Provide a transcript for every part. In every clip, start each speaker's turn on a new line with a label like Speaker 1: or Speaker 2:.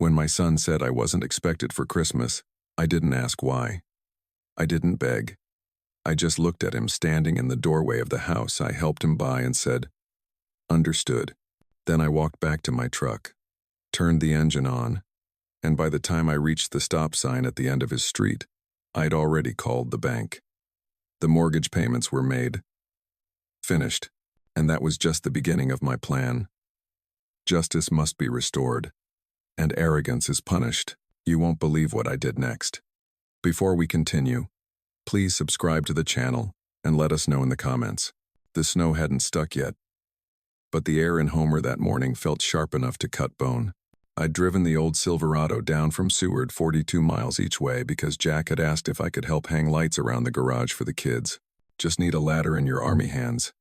Speaker 1: When my son said I wasn't expected for Christmas, I didn't ask why. I didn't beg. I just looked at him standing in the doorway of the house I helped him buy and said, "Understood." Then I walked back to my truck, turned the engine on, and by the time I reached the stop sign at the end of his street, I'd already called the bank. The mortgage payments were made. Finished. And that was just the beginning of my plan. Justice must be restored, and arrogance is punished. You won't believe what I did next. Before we continue, please subscribe to the channel and let us know in the comments. The snow hadn't stuck yet, but the air in Homer that morning felt sharp enough to cut bone. I'd driven the old Silverado down from Seward 42 miles each way because Jack had asked if I could help hang lights around the garage for the kids. Just need a ladder in your army hands.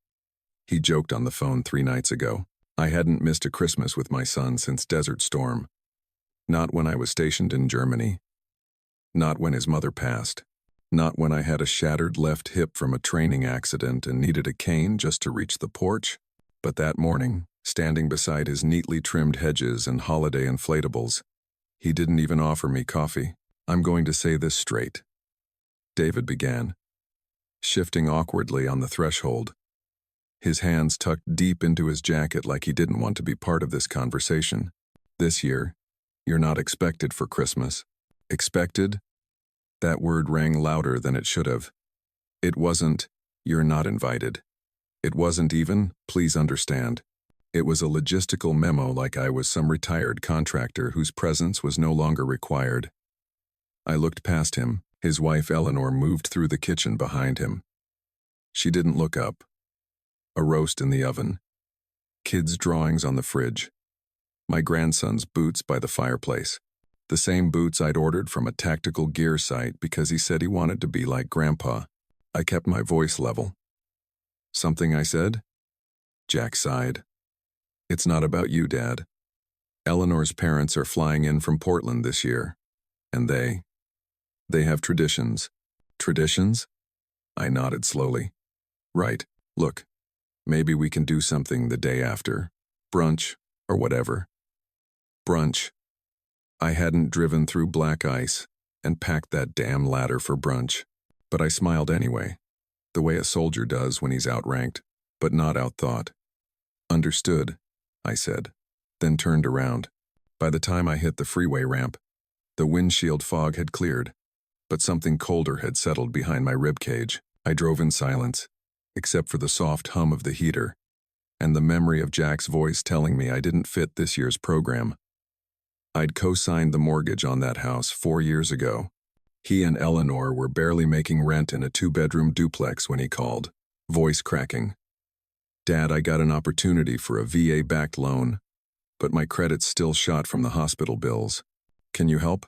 Speaker 1: He joked on the phone 3 nights ago. I hadn't missed a Christmas with my son since Desert Storm. Not when I was stationed in Germany. Not when his mother passed. Not when I had a shattered left hip from a training accident and needed a cane just to reach the porch. But that morning, standing beside his neatly trimmed hedges and holiday inflatables, he didn't even offer me coffee. "I'm going to say this straight," David began, shifting awkwardly on the threshold, his hands tucked deep into his jacket like he didn't want to be part of this conversation. "This year, you're not expected for Christmas." Expected? That word rang louder than it should have. It wasn't, "You're not invited." It wasn't even, "Please understand." It was a logistical memo like I was some retired contractor whose presence was no longer required. I looked past him. His wife Eleanor moved through the kitchen behind him. She didn't look up. A roast in the oven. Kids' drawings on the fridge. My grandson's boots by the fireplace. The same boots I'd ordered from a tactical gear site because he said he wanted to be like Grandpa. I kept my voice level. "Something I said?" Jack sighed. "It's not about you, Dad. Eleanor's parents are flying in from Portland this year, and they have traditions." "Traditions?" I nodded slowly. "Right. Look, maybe we can do something the day after. Brunch, or whatever." Brunch. I hadn't driven through black ice and packed that damn ladder for brunch, but I smiled anyway, the way a soldier does when he's outranked, but not outthought. "Understood," I said, then turned around. By the time I hit the freeway ramp, the windshield fog had cleared, but something colder had settled behind my ribcage. I drove in silence, except for the soft hum of the heater, and the memory of Jack's voice telling me I didn't fit this year's program. I'd co-signed the mortgage on that house 4 years ago. He and Eleanor were barely making rent in a 2-bedroom duplex when he called, voice cracking. "Dad, I got an opportunity for a VA-backed loan, but my credit's still shot from the hospital bills. Can you help?"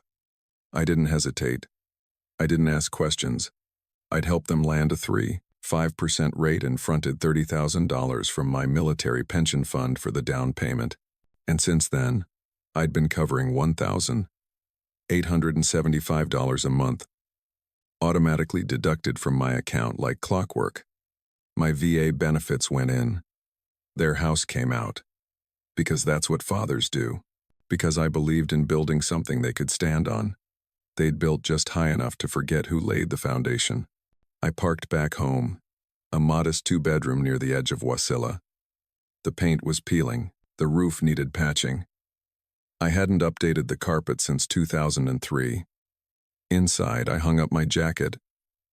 Speaker 1: I didn't hesitate. I didn't ask questions. I'd helped them land a 3.5% rate and fronted $30,000 from my military pension fund for the down payment. And since then, I'd been covering $1,875 a month, automatically deducted from my account like clockwork. My VA benefits went in. Their house came out. Because that's what fathers do. Because I believed in building something they could stand on. They'd built just high enough to forget who laid the foundation. I parked back home, a modest 2-bedroom near the edge of Wasilla. The paint was peeling, the roof needed patching. I hadn't updated the carpet since 2003. Inside, I hung up my jacket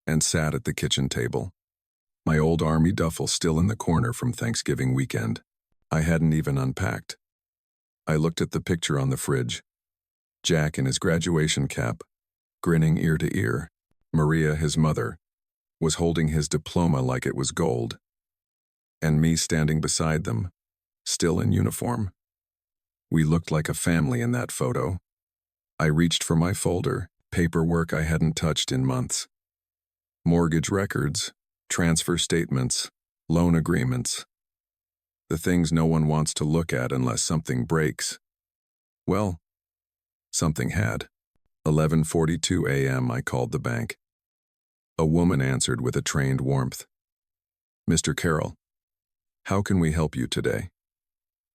Speaker 1: and sat at the kitchen table. My old army duffel still in the corner from Thanksgiving weekend. I hadn't even unpacked. I looked at the picture on the fridge. Jack in his graduation cap, grinning ear to ear. Maria, his mother, was holding his diploma like it was gold. And me standing beside them, still in uniform. We looked like a family in that photo. I reached for my folder, paperwork I hadn't touched in months. Mortgage records, transfer statements, loan agreements. The things no one wants to look at unless something breaks. Well, something had. 11:42 a.m. I called the bank. A woman answered with a trained warmth. "Mr. Carroll, how can we help you today?"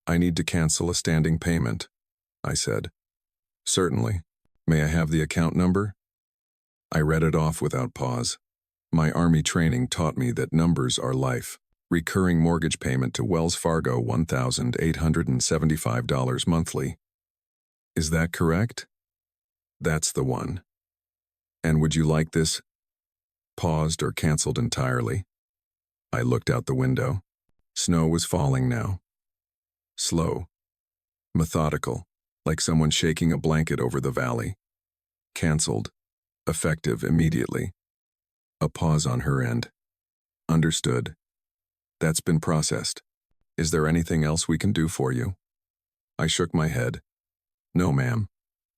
Speaker 1: "I need to cancel a standing payment," I said. Certainly. May I have the account number? I read it off without pause. My Army training taught me that numbers are life. Recurring mortgage payment to Wells Fargo, $1,875 monthly. Is that correct? That's the one. And would you like this? Paused or canceled entirely. I looked out the window. Snow was falling now. Slow. Methodical, like someone shaking a blanket over the valley. Canceled. Effective immediately. A pause on her end. Understood. That's been processed. Is there anything else we can do for you? I shook my head. No, ma'am.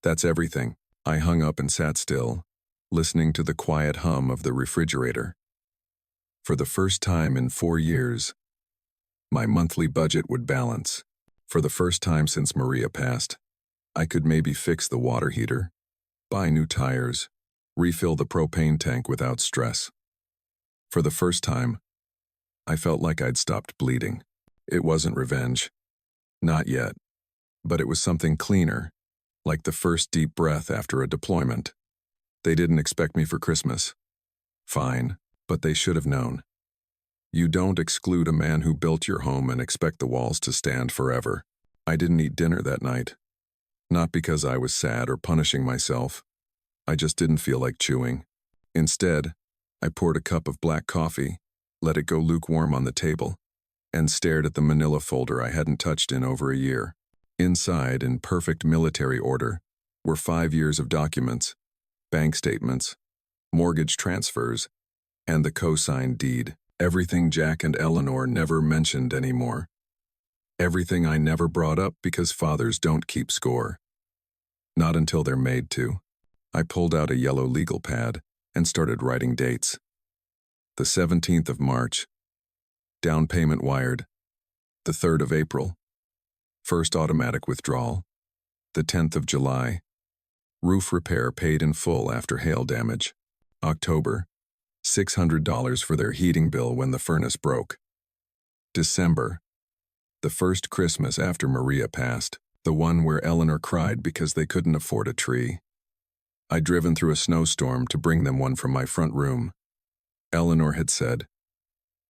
Speaker 1: That's everything. I hung up and sat still, listening to the quiet hum of the refrigerator. For the first time in 4 years, my monthly budget would balance. For the first time since Maria passed, I could maybe fix the water heater, buy new tires, refill the propane tank without stress. For the first time, I felt like I'd stopped bleeding. It wasn't revenge. Not yet. But it was something cleaner, like the first deep breath after a deployment. They didn't expect me for Christmas. Fine, but they should have known. You don't exclude a man who built your home and expect the walls to stand forever. I didn't eat dinner that night. Not because I was sad or punishing myself. I just didn't feel like chewing. Instead, I poured a cup of black coffee, let it go lukewarm on the table, and stared at the manila folder I hadn't touched in over a year. Inside, in perfect military order, were 5 years of documents, bank statements, mortgage transfers, and the co-signed deed. Everything Jack and Eleanor never mentioned anymore. Everything I never brought up because fathers don't keep score. Not until they're made to. I pulled out a yellow legal pad and started writing dates. The 17th of March. Down payment wired. The 3rd of April. First automatic withdrawal. The 10th of July. Roof repair paid in full after hail damage. October. $600 for their heating bill when the furnace broke. December. The first Christmas after Maria passed, the one where Eleanor cried because they couldn't afford a tree. I'd driven through a snowstorm to bring them one from my front room. Eleanor had said,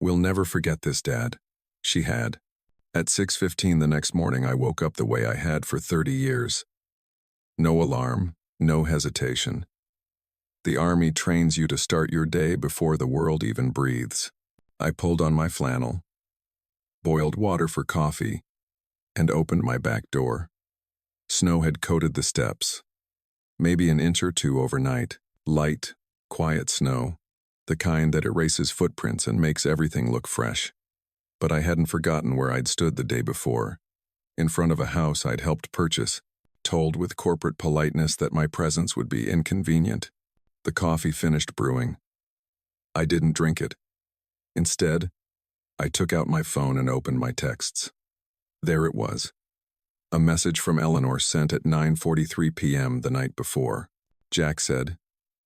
Speaker 1: "We'll never forget this, Dad." She had. At 6:15 the next morning, I woke up the way I had for 30 years. No alarm, no hesitation. The Army trains you to start your day before the world even breathes. I pulled on my flannel, boiled water for coffee, and opened my back door. Snow had coated the steps. Maybe an inch or two overnight. Light, quiet snow. The kind that erases footprints and makes everything look fresh. But I hadn't forgotten where I'd stood the day before. In front of a house I'd helped purchase, told with corporate politeness that my presence would be inconvenient. The coffee finished brewing. I didn't drink it. Instead, I took out my phone and opened my texts. There it was. A message from Eleanor sent at 9:43 p.m. the night before. Jack said,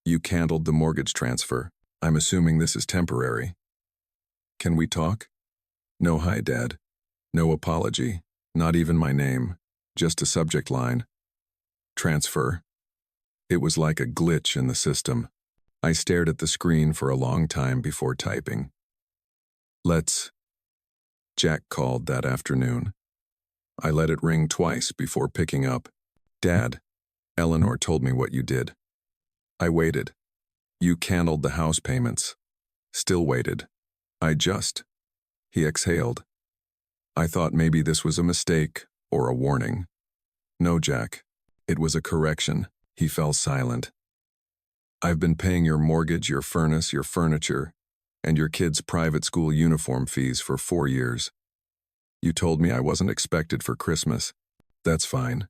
Speaker 1: "You canceled the mortgage transfer. I'm assuming this is temporary. Can we talk?" No hi, Dad. No apology. Not even my name. Just a subject line. Transfer. It was like a glitch in the system. I stared at the screen for a long time before typing. Jack called that afternoon. I let it ring twice before picking up. "Dad, Eleanor told me what you did." I waited. "You canceled the house payments." Still waited. He exhaled. I thought maybe this was a mistake or a warning. "No, Jack. It was a correction." He fell silent. "I've been paying your mortgage, your furnace, your furniture, and your kids' private school uniform fees for 4 years. You told me I wasn't expected for Christmas. That's fine.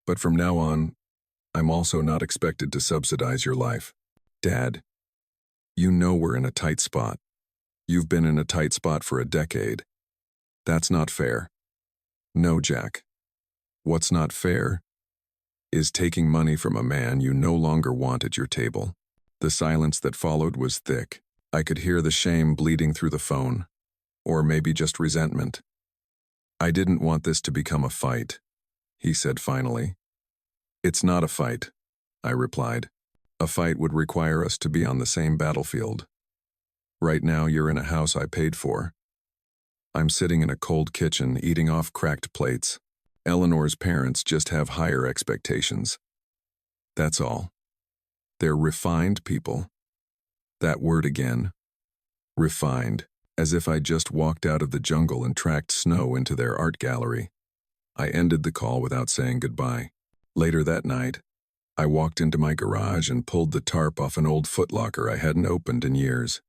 Speaker 1: But from now on, I'm also not expected to subsidize your life. Dad, you know we're in a tight spot. You've been in a tight spot for a decade. That's not fair." "No, Jack. What's not fair is taking money from a man you no longer want at your table." The silence that followed was thick. I could hear the shame bleeding through the phone. Or maybe just resentment. "I didn't want this to become a fight," he said finally. It's not a fight, I replied. A fight would require us to be on the same battlefield. Right now you're in a house I paid for. I'm sitting in a cold kitchen eating off cracked plates. Eleanor's parents just have higher expectations. That's all. They're refined people. That word again. Refined. As if I just walked out of the jungle and tracked snow into their art gallery. I ended the call without saying goodbye. Later that night, I walked into my garage and pulled the tarp off an old footlocker I hadn't opened in years.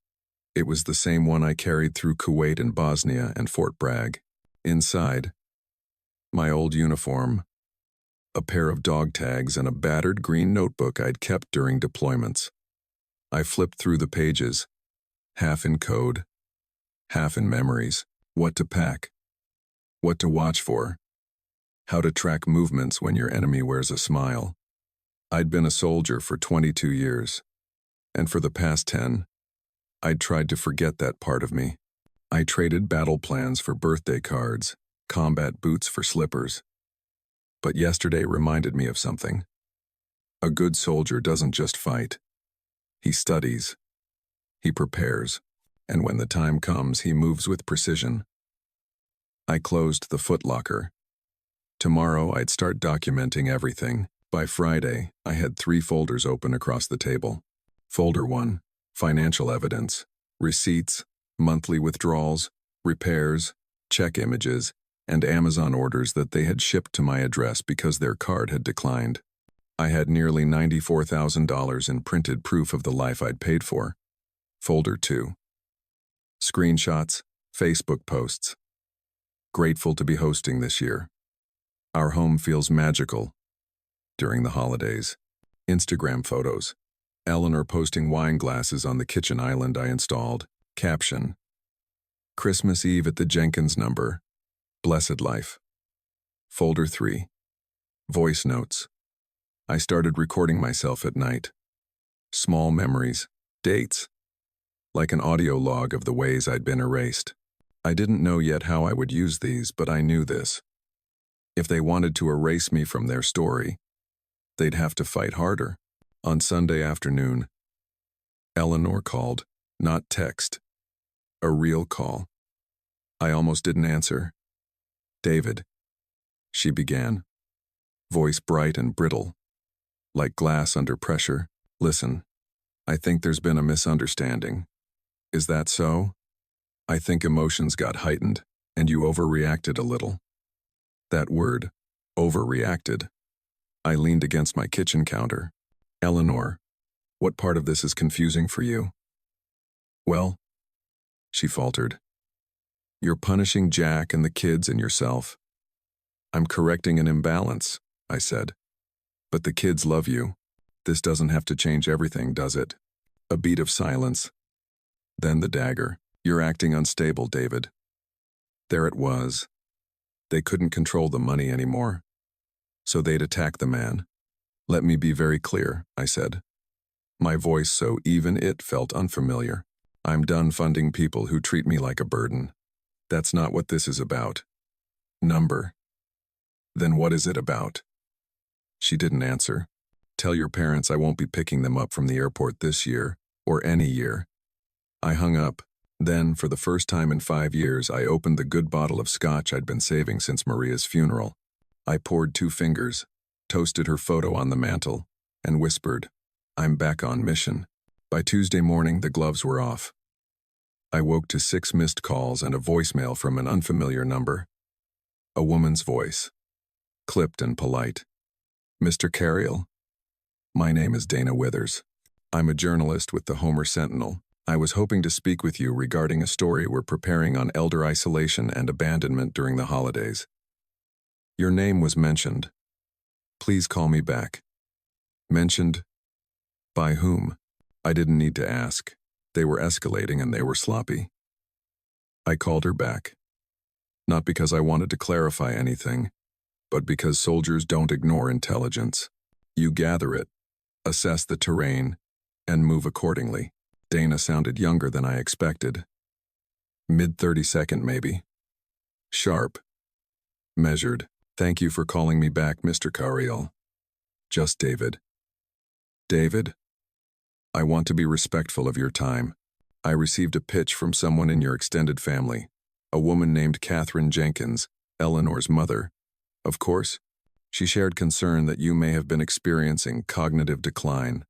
Speaker 1: It was the same one I carried through Kuwait and Bosnia and Fort Bragg. Inside, my old uniform, a pair of dog tags, and a battered green notebook I'd kept during deployments. I flipped through the pages, half in code, half in memories. What to pack, what to watch for, how to track movements when your enemy wears a smile. I'd been a soldier for 22 years, and for the past 10, I'd tried to forget that part of me. I traded battle plans for birthday cards, combat boots for slippers. But yesterday reminded me of something. A good soldier doesn't just fight. He studies. He prepares. And when the time comes, he moves with precision. I closed the footlocker. Tomorrow, I'd start documenting everything. By Friday, I had 3 folders open across the table. Folder 1, financial evidence, receipts, monthly withdrawals, repairs, check images, and Amazon orders that they had shipped to my address because their card had declined. I had nearly $94,000 in printed proof of the life I'd paid for. Folder 2. Screenshots, Facebook posts. Grateful to be hosting this year. Our home feels magical during the holidays. Instagram photos. Eleanor posting wine glasses on the kitchen island I installed. Caption. Christmas Eve at the Jenkins number. Blessed life. Folder 3. Voice notes. I started recording myself at night. Small memories. Dates. Like an audio log of the ways I'd been erased. I didn't know yet how I would use these, but I knew this. If they wanted to erase me from their story, they'd have to fight harder. On Sunday afternoon, Eleanor called, not text. A real call. I almost didn't answer. David, she began, voice bright and brittle, like glass under pressure. Listen, I think there's been a misunderstanding. Is that so? I think emotions got heightened, and you overreacted a little. That word, overreacted. I leaned against my kitchen counter. Eleanor, what part of this is confusing for you? Well, she faltered. You're punishing Jack and the kids and yourself. I'm correcting an imbalance, I said. But the kids love you. This doesn't have to change everything, does it? A beat of silence. Then the dagger. You're acting unstable, David. There it was. They couldn't control the money anymore. So they'd attack the man. Let me be very clear, I said. My voice so even it felt unfamiliar. I'm done funding people who treat me like a burden. That's not what this is about. Number. Then what is it about? She didn't answer. Tell your parents I won't be picking them up from the airport this year, or any year. I hung up. Then, for the first time in 5 years, I opened the good bottle of scotch I'd been saving since Maria's funeral. I poured 2 fingers, toasted her photo on the mantel, and whispered, I'm back on mission. By Tuesday morning, the gloves were off. I woke to 6 missed calls and a voicemail from an unfamiliar number. A woman's voice, clipped and polite. Mr. Carriel? My name is Dana Withers. I'm a journalist with the Homer Sentinel. I was hoping to speak with you regarding a story we're preparing on elder isolation and abandonment during the holidays. Your name was mentioned. Please call me back. Mentioned? By whom? I didn't need to ask. They were escalating and they were sloppy. I called her back. Not because I wanted to clarify anything, but because soldiers don't ignore intelligence. You gather it, assess the terrain, and move accordingly. Dana sounded younger than I expected. Mid-32nd, maybe. Sharp. Measured. Thank you for calling me back, Mr. Carriel. Just David. David, I want to be respectful of your time. I received a pitch from someone in your extended family, a woman named Catherine Jenkins, Eleanor's mother. Of course, she shared concern that you may have been experiencing cognitive decline,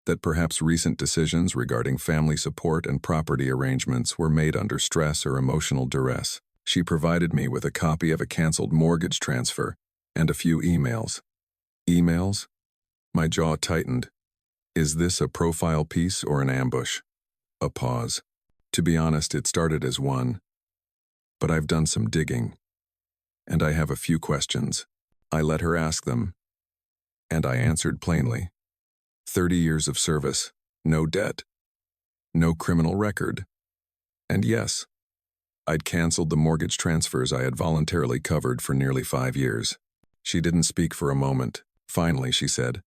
Speaker 1: that perhaps recent decisions regarding family support and property arrangements were made under stress or emotional duress. She provided me with a copy of a canceled mortgage transfer and a few emails. Emails? My jaw tightened. Is this a profile piece or an ambush? A pause. To be honest, it started as one. But I've done some digging, and I have a few questions. I let her ask them, and I answered plainly. 30 years of service, no debt, no criminal record. And yes, I'd canceled the mortgage transfers I had voluntarily covered for nearly 5 years. She didn't speak for a moment. Finally, she said,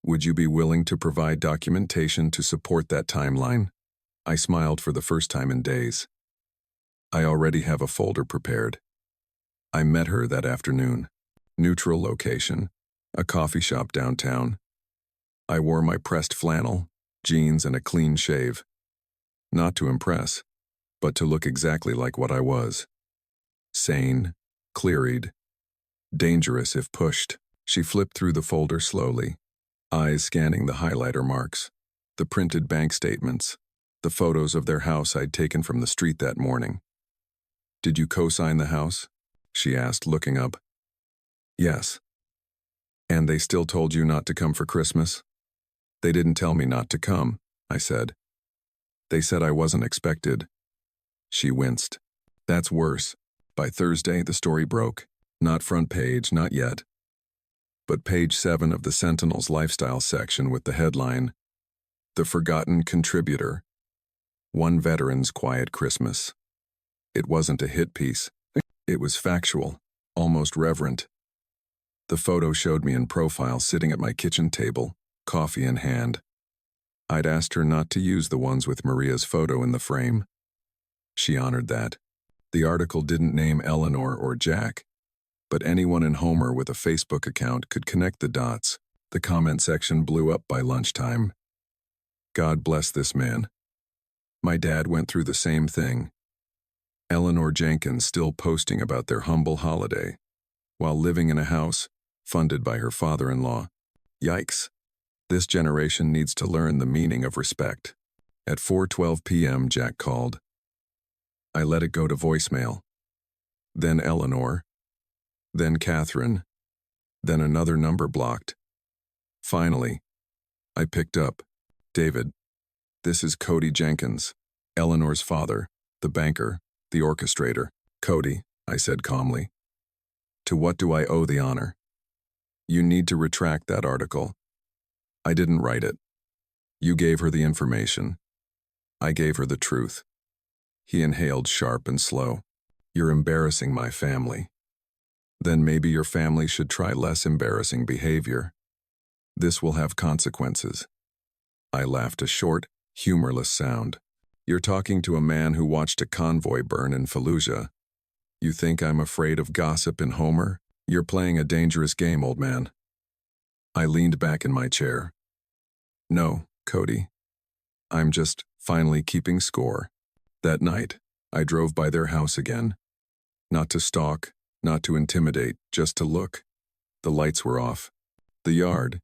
Speaker 1: "Would you be willing to provide documentation to support that timeline?" I smiled for the first time in days. I already have a folder prepared. I met her that afternoon. Neutral location, a coffee shop downtown. I wore my pressed flannel, jeans, and a clean shave. Not to impress, but to look exactly like what I was. Sane, clear-eyed, dangerous if pushed. She flipped through the folder slowly, eyes scanning the highlighter marks, the printed bank statements, the photos of their house I'd taken from the street that morning. "Did you co-sign the house?" she asked, looking up. "Yes." "And they still told you not to come for Christmas?" "They didn't tell me not to come," I said. "They said I wasn't expected." She winced. "That's worse. By Thursday, the story broke. Not front page, not yet. But page 7 of the Sentinel's lifestyle section with the headline, "The Forgotten Contributor. One Veteran's Quiet Christmas." It wasn't a hit piece. It was factual, almost reverent. The photo showed me in profile sitting at my kitchen table, coffee in hand. I'd asked her not to use the ones with Maria's photo in the frame. She honored that. The article didn't name Eleanor or Jack, but anyone in Homer with a Facebook account could connect the dots. The comment section blew up by lunchtime. God bless this man. My dad went through the same thing. Eleanor Jenkins still posting about their humble holiday, while living in a house funded by her father-in-law. Yikes. This generation needs to learn the meaning of respect. At 4:12 p.m., Jack called. I let it go to voicemail. Then Eleanor. Then Catherine. Then another number blocked. Finally, I picked up. "David, this is Cody Jenkins, Eleanor's father, the banker, the orchestrator." "Cody," I said calmly. "To what do I owe the honor?" "You need to retract that article. I didn't write it. You gave her the information. I gave her the truth." He inhaled sharp and slow. "You're embarrassing my family. Then maybe your family should try less embarrassing behavior. This will have consequences." I laughed, a short, humorless sound. "You're talking to a man who watched a convoy burn in Fallujah. You think I'm afraid of gossip in Homer? You're playing a dangerous game, old man." I leaned back in my chair. "No, Cody. I'm just finally keeping score." That night, I drove by their house again. Not to stalk, not to intimidate, just to look. The lights were off. The yard,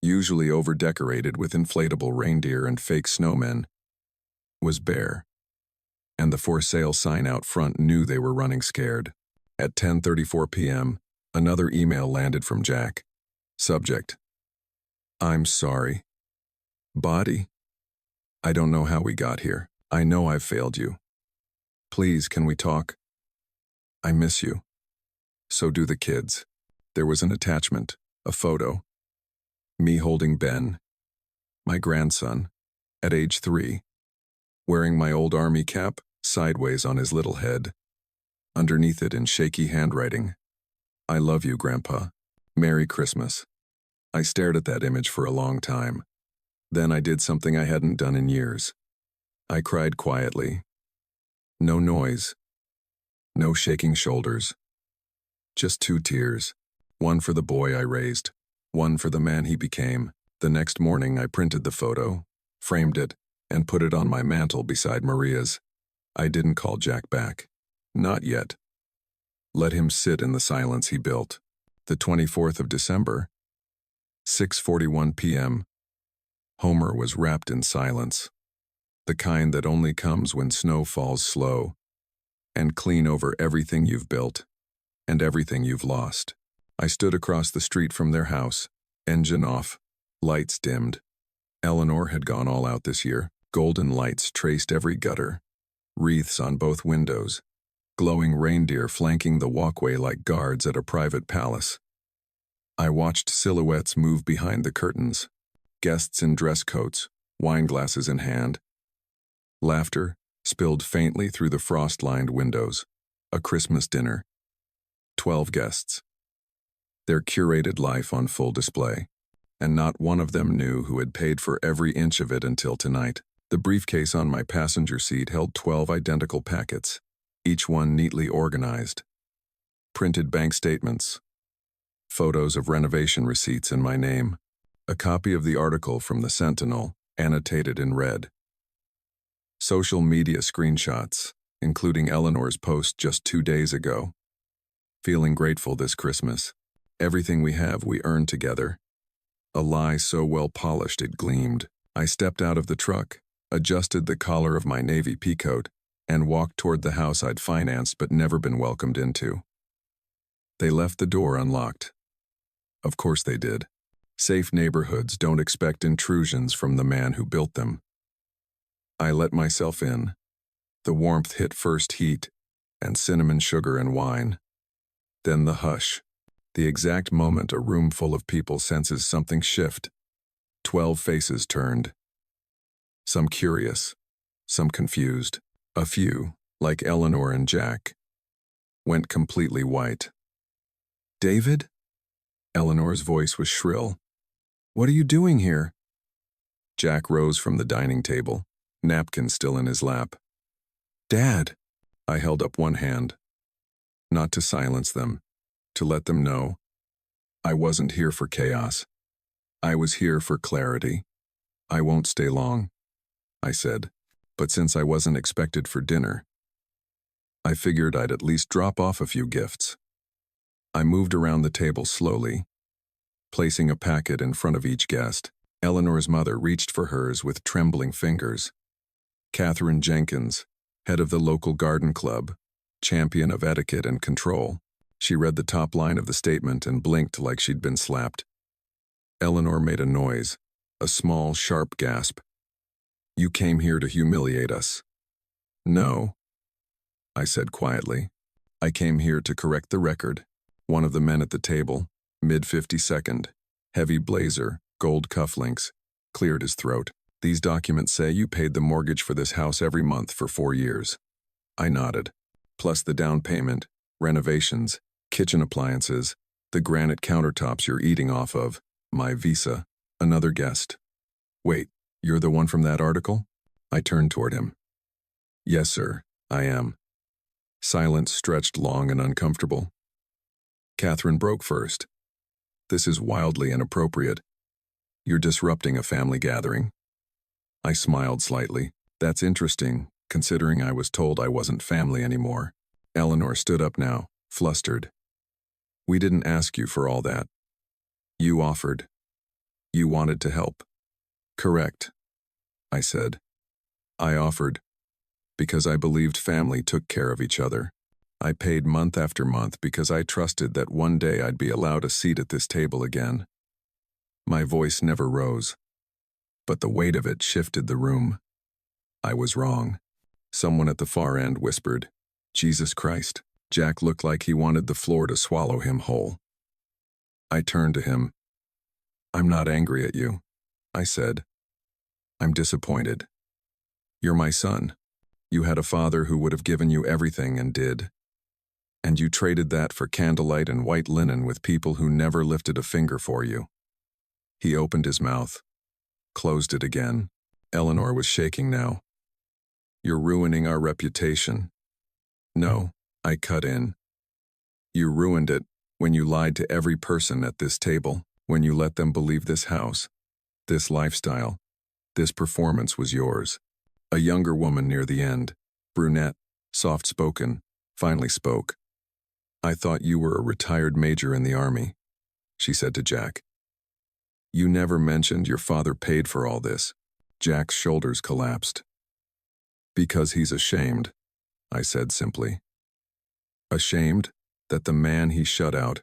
Speaker 1: usually over-decorated with inflatable reindeer and fake snowmen, was bare. And the for sale sign out front knew they were running scared. At 10:34 p.m., another email landed from Jack. Subject: I'm sorry. Body: I don't know how we got here. I know I've failed you. Please, can we talk? I miss you. So do the kids. There was an attachment, a photo. Me holding Ben, my grandson, at age 3, wearing my old army cap sideways on his little head. Underneath it in shaky handwriting, I love you, Grandpa. Merry Christmas. I stared at that image for a long time. Then I did something I hadn't done in years. I cried quietly. No noise. No shaking shoulders. Just 2 tears, one for the boy I raised, one for the man he became. The next morning I printed the photo, framed it, and put it on my mantel beside Maria's. I didn't call Jack back. Not yet. Let him sit in the silence he built. The 24th of December, 6:41 p.m. Homer was wrapped in silence, the kind that only comes when snow falls slow and clean over everything you've built and everything you've lost. I stood across the street from their house, engine off, lights dimmed. Eleanor had gone all out this year. Golden lights traced every gutter, wreaths on both windows, glowing reindeer flanking the walkway like guards at a private palace. I watched silhouettes move behind the curtains, guests in dress coats, wine glasses in hand. Laughter spilled faintly through the frost-lined windows. A Christmas dinner. 12 guests. Their curated life on full display. And not one of them knew who had paid for every inch of it until tonight. The briefcase on my passenger seat held 12 identical packets, each one neatly organized. Printed bank statements, photos of renovation receipts in my name, a copy of the article from the Sentinel, annotated in red. Social media screenshots, including Eleanor's post just 2 days ago. Feeling grateful this Christmas. Everything we have we earned together. A lie so well polished it gleamed. I stepped out of the truck, adjusted the collar of my navy peacoat, and walked toward the house I'd financed but never been welcomed into. They left the door unlocked. Of course they did. Safe neighborhoods don't expect intrusions from the man who built them. I let myself in. The warmth hit first heat, and cinnamon sugar and wine. Then the hush, the exact moment a room full of people senses something shift. 12 faces turned. Some curious, some confused. A few, like Eleanor and Jack, went completely white. "David?" Eleanor's voice was shrill. "What are you doing here?" Jack rose from the dining table, napkin still in his lap. "Dad!" I held up one hand. Not to silence them, to let them know. I wasn't here for chaos. I was here for clarity. "I won't stay long," I said, but since I wasn't expected for dinner, I figured I'd at least drop off a few gifts. I moved around the table slowly, placing a packet in front of each guest. Eleanor's mother reached for hers with trembling fingers. Catherine Jenkins, head of the local garden club, champion of etiquette and control. She read the top line of the statement and blinked like she'd been slapped. Eleanor made a noise, a small, sharp gasp. "You came here to humiliate us." "No," I said quietly. "I came here to correct the record." One of the men at the table, mid-52nd, heavy blazer, gold cufflinks, cleared his throat. "These documents say you paid the mortgage for this house every month for 4 years. I nodded. Plus the down payment, renovations, kitchen appliances, the granite countertops you're eating off of, my visa. Another guest. "Wait, you're the one from that article?" I turned toward him. "Yes, sir, I am." Silence stretched long and uncomfortable. Catherine broke first. "This is wildly inappropriate. You're disrupting a family gathering." I smiled slightly. "That's interesting, considering I was told I wasn't family anymore." Eleanor stood up now, flustered. "We didn't ask you for all that. You offered. You wanted to help." "Correct," I said. "I offered because I believed family took care of each other. I paid month after month because I trusted that one day I'd be allowed a seat at this table again." My voice never rose, but the weight of it shifted the room. I was wrong. Someone at the far end whispered, "Jesus Christ." Jack looked like he wanted the floor to swallow him whole. I turned to him. "I'm not angry at you," I said. "I'm disappointed. You're my son. You had a father who would have given you everything and did. And you traded that for candlelight and white linen with people who never lifted a finger for you." He opened his mouth, closed it again. Eleanor was shaking now. "You're ruining our reputation." "No," I cut in. "You ruined it when you lied to every person at this table." When you let them believe this house, this lifestyle, this performance was yours. A younger woman near the end, brunette, soft-spoken, finally spoke. I thought you were a retired major in the army, she said to Jack. You never mentioned your father paid for all this. Jack's shoulders collapsed. Because he's ashamed, I said simply. Ashamed that the man he shut out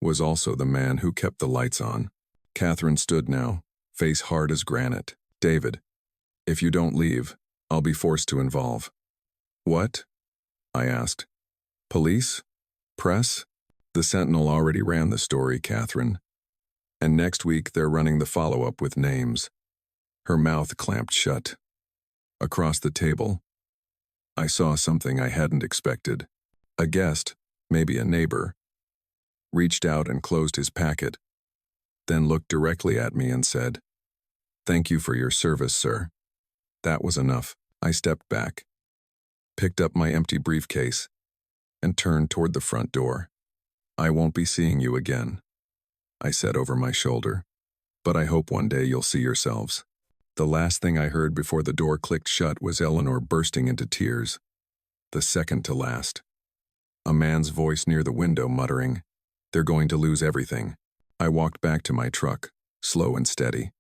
Speaker 1: was also the man who kept the lights on. Catherine stood now, face hard as granite. David, if you don't leave, I'll be forced to involve. What? I asked. Police? Press? The Sentinel already ran the story, Catherine. And next week they're running the follow-up with names. Her mouth clamped shut. Across the table, I saw something I hadn't expected. A guest, maybe a neighbor, reached out and closed his packet, then looked directly at me and said, "Thank you for your service, sir." That was enough. I stepped back, picked up my empty briefcase, and turned toward the front door. I won't be seeing you again, I said over my shoulder, but I hope one day you'll see yourselves. The last thing I heard before the door clicked shut was Eleanor bursting into tears. The second to last. A man's voice near the window muttering, "They're going to lose everything." I walked back to my truck, slow and steady.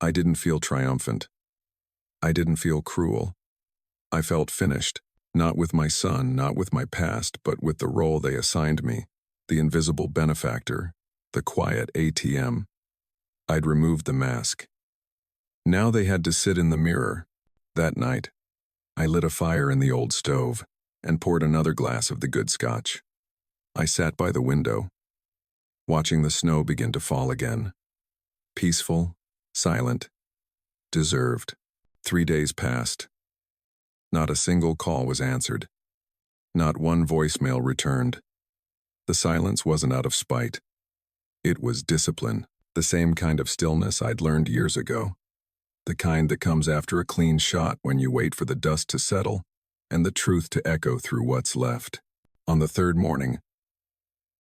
Speaker 1: I didn't feel triumphant. I didn't feel cruel. I felt finished, not with my son, not with my past, but with the role they assigned me, the invisible benefactor, the quiet ATM. I'd removed the mask. Now they had to sit in the mirror. That night, I lit a fire in the old stove and poured another glass of the good scotch. I sat by the window, watching the snow begin to fall again. Peaceful, silent, deserved. 3 days passed. Not a single call was answered. Not one voicemail returned. The silence wasn't out of spite. It was discipline, the same kind of stillness I'd learned years ago. The kind that comes after a clean shot when you wait for the dust to settle and the truth to echo through what's left. On the third morning,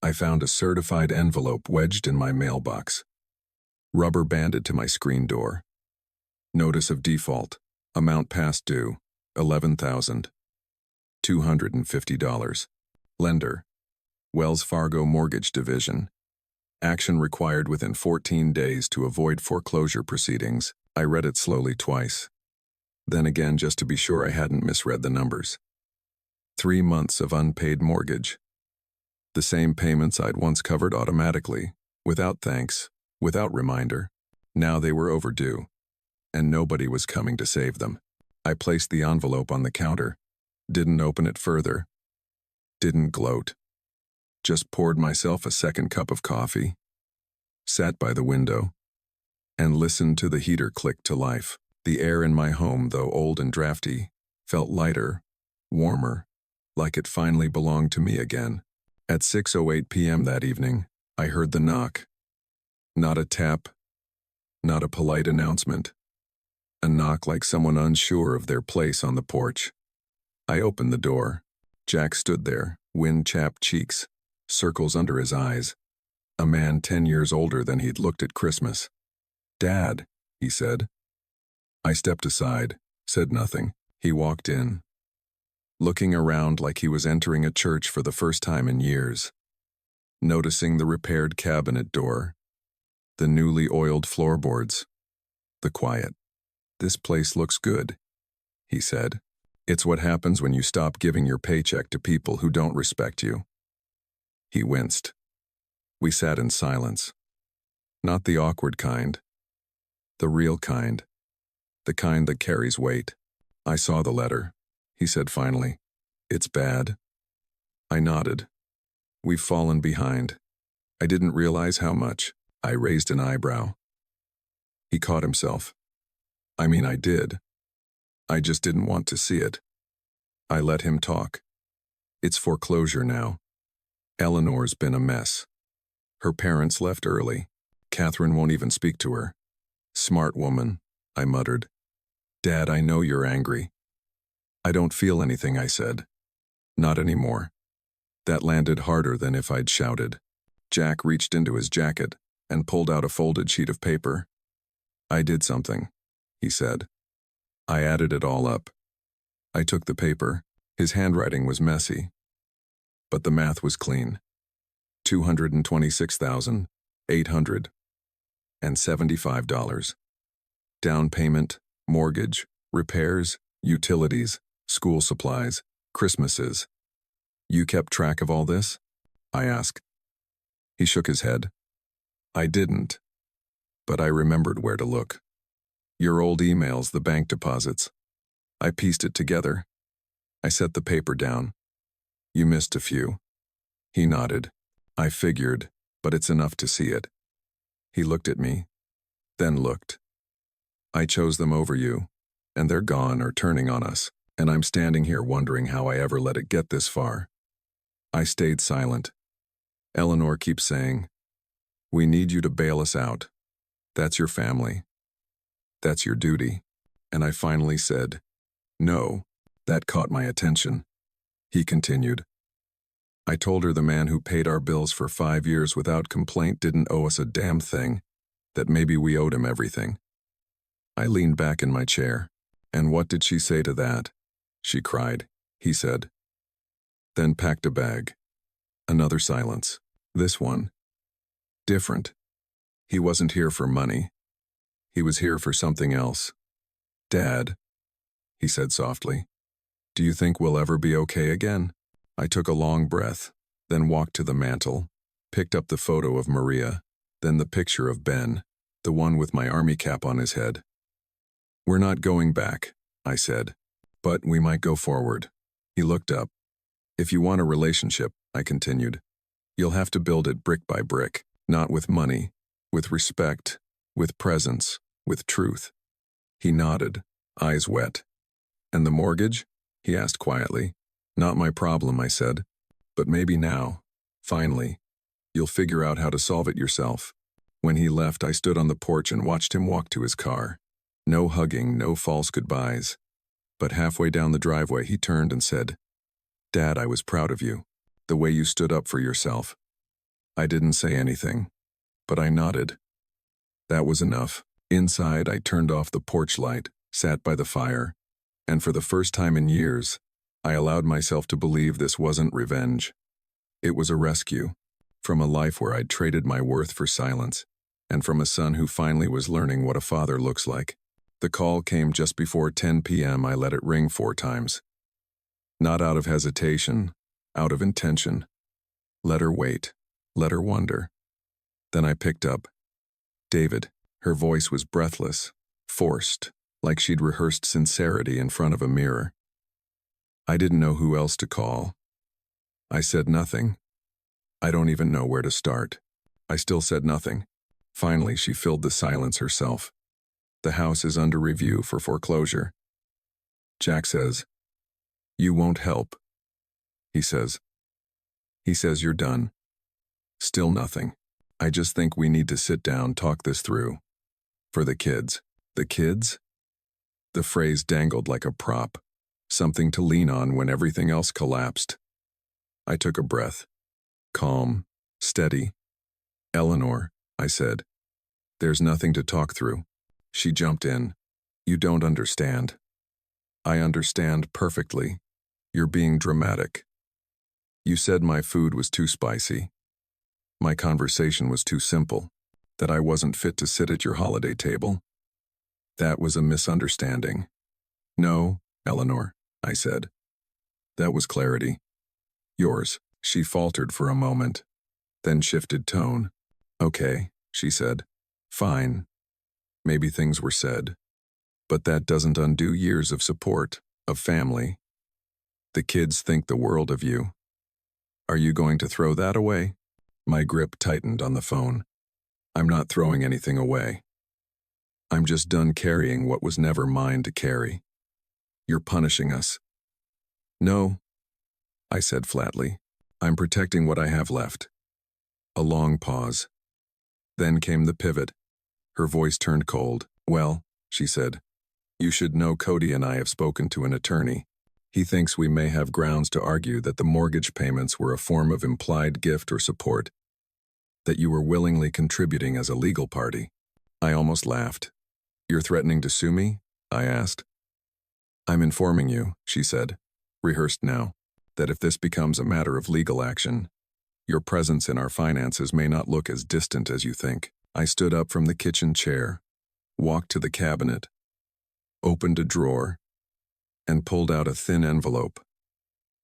Speaker 1: I found a certified envelope wedged in my mailbox, rubber banded to my screen door. Notice of default, amount past due, $11,250. Lender, Wells Fargo Mortgage Division. Action required within 14 days to avoid foreclosure proceedings. I read it slowly twice. Then again just to be sure I hadn't misread the numbers. 3 months of unpaid mortgage. The same payments I'd once covered automatically, without thanks, without reminder. Now they were overdue, and nobody was coming to save them. I placed the envelope on the counter, didn't open it further, didn't gloat. Just poured myself a second cup of coffee, sat by the window, and listened to the heater click to life. The air in my home, though old and drafty, felt lighter, warmer, like it finally belonged to me again. At 6:08 p.m. that evening, I heard the knock. Not a tap, not a polite announcement. A knock like someone unsure of their place on the porch. I opened the door. Jack stood there, wind-chapped cheeks, circles under his eyes. A man 10 years older than he'd looked at Christmas. "Dad," he said. I stepped aside, said nothing. He walked in, looking around like he was entering a church for the first time in years. Noticing the repaired cabinet door, the newly oiled floorboards, the quiet. "This place looks good," he said. "It's what happens when you stop giving your paycheck to people who don't respect you." He winced. We sat in silence. Not the awkward kind. The real kind. The kind that carries weight. "I saw the letter," he said finally. "It's bad." I nodded. "We've fallen behind." I didn't realize how much. I raised an eyebrow. He caught himself. I mean, I did. I just didn't want to see it. I let him talk. "It's foreclosure now. Eleanor's been a mess. Her parents left early. Catherine won't even speak to her. Smart woman," I muttered. "Dad, I know you're angry." "I don't feel anything," I said. "Not anymore." That landed harder than if I'd shouted. Jack reached into his jacket, and pulled out a folded sheet of paper. I did something, he said. I added it all up. I took the paper. His handwriting was messy, but the math was clean. $226,875. Down payment, mortgage, repairs, utilities, school supplies, Christmases. You kept track of all this? I asked. He shook his head. I didn't, but I remembered where to look. Your old emails, the bank deposits. I pieced it together. I set the paper down. You missed a few. He nodded. I figured, but it's enough to see it. He looked at me, then looked. I chose them over you, and they're gone or turning on us, and I'm standing here wondering how I ever let it get this far. I stayed silent. Eleanor keeps saying, we need you to bail us out. That's your family. That's your duty. And I finally said, no. That caught my attention. He continued. I told her the man who paid our bills for 5 years without complaint didn't owe us a damn thing, that maybe we owed him everything. I leaned back in my chair. And what did she say to that? She cried, he said. Then packed a bag. Another silence. This one. Different. He wasn't here for money. He was here for something else. Dad, he said softly, do you think we'll ever be okay again? I took a long breath, then walked to the mantel, picked up the photo of Maria, then the picture of Ben, the one with my army cap on his head. We're not going back, I said, but we might go forward. He looked up. If you want a relationship, I continued, you'll have to build it brick by brick, not with money, with respect, with presence, with truth. He nodded, eyes wet. And the mortgage? He asked quietly. Not my problem, I said. But maybe now, finally, you'll figure out how to solve it yourself. When he left, I stood on the porch and watched him walk to his car. No hugging, no false goodbyes. But halfway down the driveway, he turned and said, Dad, I was proud of you, the way you stood up for yourself. I didn't say anything, but I nodded. That was enough. Inside, I turned off the porch light, sat by the fire, and for the first time in years, I allowed myself to believe this wasn't revenge. It was a rescue, from a life where I'd traded my worth for silence, and from a son who finally was learning what a father looks like. The call came just before 10 p.m. I let it ring 4 times. Not out of hesitation, out of intention. Let her wait. Let her wonder. Then I picked up. David. Her voice was breathless, forced, like she'd rehearsed sincerity in front of a mirror. I didn't know who else to call. I said nothing. I don't even know where to start. I still said nothing. Finally, she filled the silence herself. The house is under review for foreclosure. Jack says, you won't help. He says you're done. Still nothing. I just think we need to sit down, talk this through. For the kids. The kids? The phrase dangled like a prop, something to lean on when everything else collapsed. I took a breath. Calm, steady. Eleanor, I said, there's nothing to talk through. She jumped in. You don't understand. I understand perfectly. You're being dramatic. You said my food was too spicy. My conversation was too simple, that I wasn't fit to sit at your holiday table. That was a misunderstanding. No, Eleanor, I said. That was clarity. Yours. She faltered for a moment, then shifted tone. Okay, she said. Fine. Maybe things were said. But that doesn't undo years of support, of family. The kids think the world of you. Are you going to throw that away? My grip tightened on the phone. I'm not throwing anything away. I'm just done carrying what was never mine to carry. You're punishing us. No, I said flatly. I'm protecting what I have left. A long pause. Then came the pivot. Her voice turned cold. Well, she said, you should know Cody and I have spoken to an attorney. He thinks we may have grounds to argue that the mortgage payments were a form of implied gift or support. that you were willingly contributing as a legal party. I almost laughed. You're threatening to sue me? I asked. I'm informing you, she said, rehearsed now, that if this becomes a matter of legal action, your presence in our finances may not look as distant as you think. I stood up from the kitchen chair, walked to the cabinet, opened a drawer, and pulled out a thin envelope,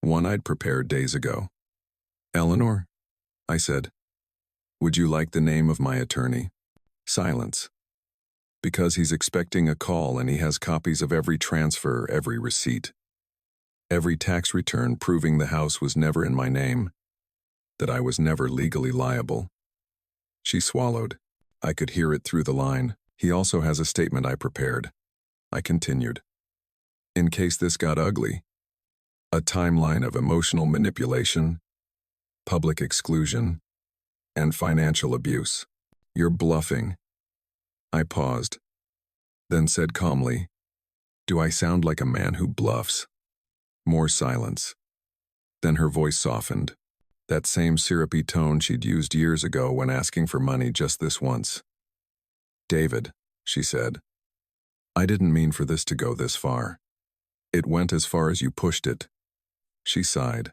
Speaker 1: one I'd prepared days ago. Eleanor, I said, would you like the name of my attorney? Silence. Because he's expecting a call and he has copies of every transfer, every receipt, every tax return proving the house was never in my name, that I was never legally liable. She swallowed. I could hear it through the line. He also has a statement I prepared. I continued. In case this got ugly, a timeline of emotional manipulation, public exclusion, and financial abuse. You're bluffing. I paused, then said calmly, do I sound like a man who bluffs? More silence. Then her voice softened, that same syrupy tone she'd used years ago when asking for money just this once. David, she said, I didn't mean for this to go this far. It went as far as you pushed it. She sighed.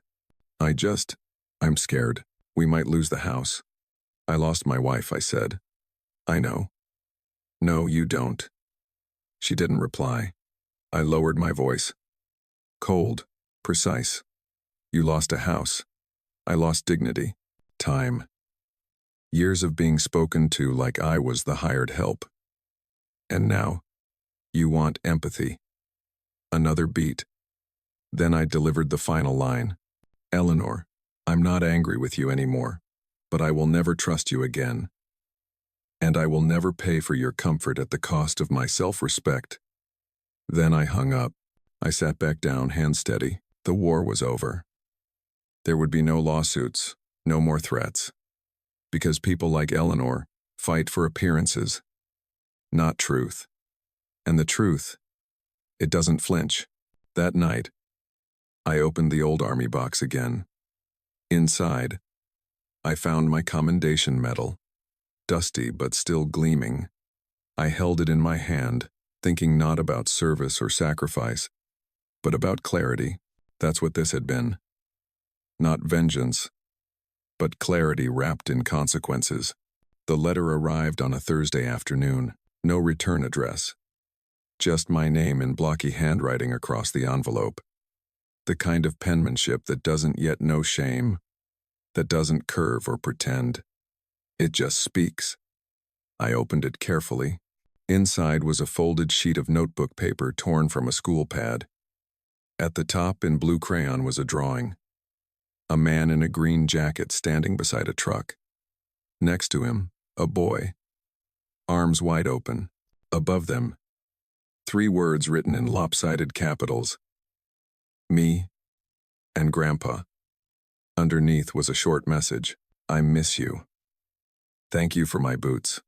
Speaker 1: I'm scared. We might lose the house. I lost my wife, I said. I know. No, you don't. She didn't reply. I lowered my voice. Cold, precise. You lost a house. I lost dignity, time. Years of being spoken to like I was the hired help. And now, you want empathy. Another beat. Then I delivered the final line. Eleanor, I'm not angry with you anymore, but I will never trust you again. And I will never pay for your comfort at the cost of my self-respect. Then I hung up. I sat back down, hands steady. The war was over. There would be no lawsuits, no more threats. Because people like Eleanor fight for appearances, not truth. And the truth, it doesn't flinch. That night, I opened the old army box again. Inside, I found my commendation medal, dusty but still gleaming. I held it in my hand, thinking not about service or sacrifice, but about clarity. That's what this had been. Not vengeance, but clarity wrapped in consequences. The letter arrived on a Thursday afternoon, no return address. Just my name in blocky handwriting across the envelope. The kind of penmanship that doesn't yet know shame, that doesn't curve or pretend. It just speaks. I opened it carefully. Inside was a folded sheet of notebook paper torn from a school pad. At the top, in blue crayon, was a drawing. A man in a green jacket standing beside a truck. Next to him, a boy. Arms wide open. Above them, 3 words written in lopsided capitals. Me and Grandpa. Underneath was a short message. I miss you. Thank you for my boots.